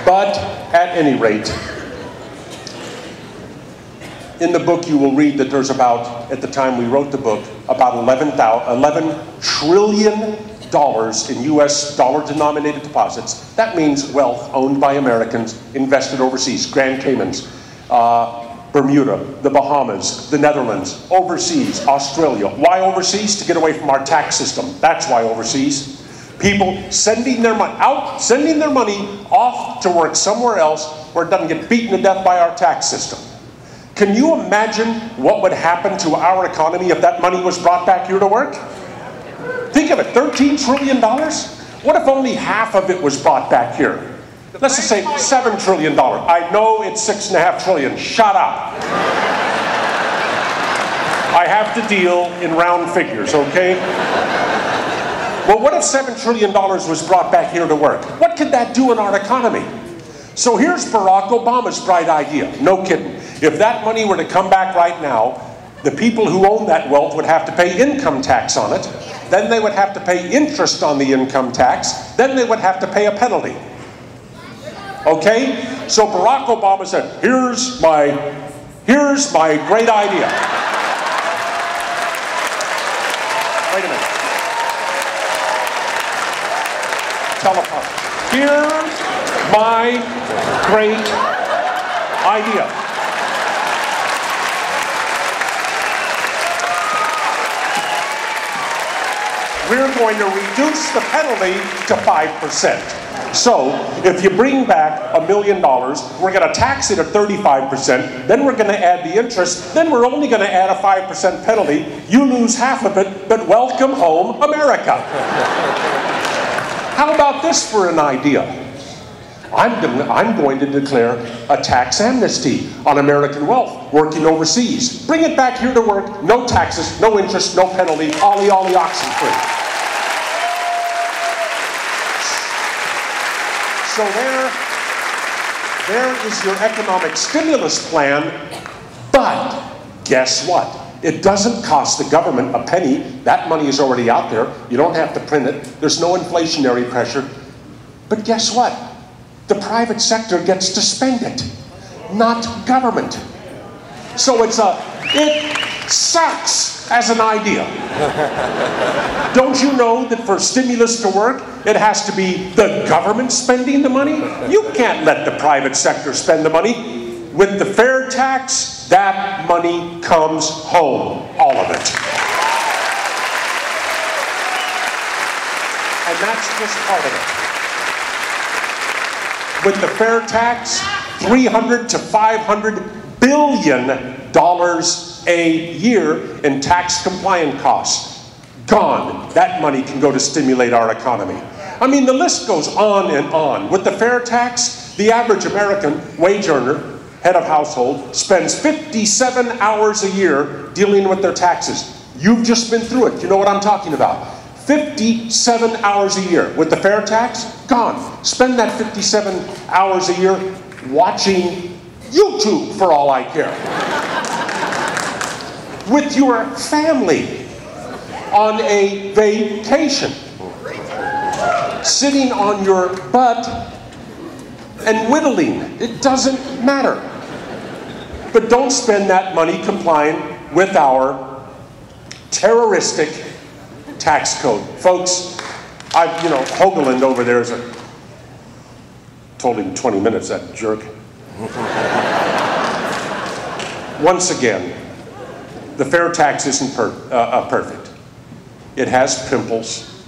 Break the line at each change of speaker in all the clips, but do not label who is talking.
But at any rate, in the book you will read that there's about, at the time we wrote the book, about $11 trillion in US dollar-denominated deposits. That means wealth owned by Americans invested overseas. Grand Caymans, Bermuda, the Bahamas, the Netherlands, overseas, Australia. Why overseas? To get away from our tax system. That's why overseas. People sending their money out, sending their money off to work somewhere else where it doesn't get beaten to death by our tax system. Can you imagine what would happen to our economy if that money was brought back here to work? Think of it, $13 trillion? What if only half of it was brought back here? Let's just say $7 trillion. I know it's $6.5 trillion. Shut up. I have to deal in round figures, okay? Well, what if $7 trillion was brought back here to work? What could that do in our economy? So here's Barack Obama's bright idea. No kidding. If that money were to come back right now, the people who own that wealth would have to pay income tax on it. Then they would have to pay interest on the income tax. Then they would have to pay a penalty. Okay? So Barack Obama said, here's my great idea. Wait a minute. Teleprompter. Here's my great idea. We're going to reduce the penalty to 5%. So, if you bring back $1 million, we're going to tax it at 35%, then we're going to add the interest, then we're only going to add a 5% penalty. You lose half of it, but welcome home, America. How about this for an idea? I'm going to declare a tax amnesty on American wealth working overseas. Bring it back here to work, no taxes, no interest, no penalty, ollie ollie oxen free. So there is your economic stimulus plan, but guess what? It doesn't cost the government a penny. That money is already out there. You don't have to print it. There's no inflationary pressure. But guess what? The private sector gets to spend it, not government. So it sucks as an idea. Don't you know that for stimulus to work, it has to be the government spending the money? You can't let the private sector spend the money. With the fair tax, that money comes home, all of it. And that's just part of it. With the fair tax, $300 to $500 billion a year in tax compliant costs. Gone. That money can go to stimulate our economy. I mean, the list goes on and on. With the fair tax, the average American wage earner, head of household, spends 57 hours a year dealing with their taxes. You've just been through it. You know what I'm talking about. 57 hours a year. With the fair tax, gone. Spend that 57 hours a year watching YouTube for all I care. With your family on a vacation. Sitting on your butt and whittling. It doesn't matter. But don't spend that money complying with our terroristic tax code. Folks, Hoagland over there is told him 20 minutes, that jerk. Once again, the fair tax isn't perfect. It has pimples.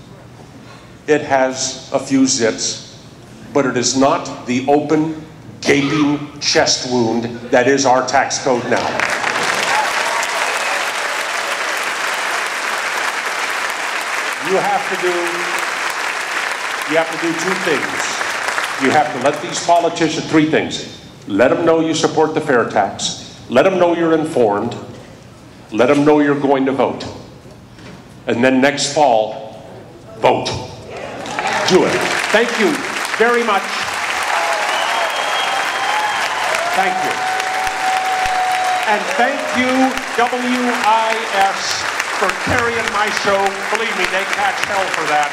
It has a few zits, but it is not the open, gaping chest wound that is our tax code now. You have to do two things. You have to let these politicians, three things. Let them know you support the fair tax. Let them know you're informed. Let them know you're going to vote. And then next fall, vote. Do it. Thank you very much. Thank you. And thank you, WIS, for carrying my show. Believe me, they catch hell for that.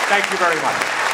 Thank you very much.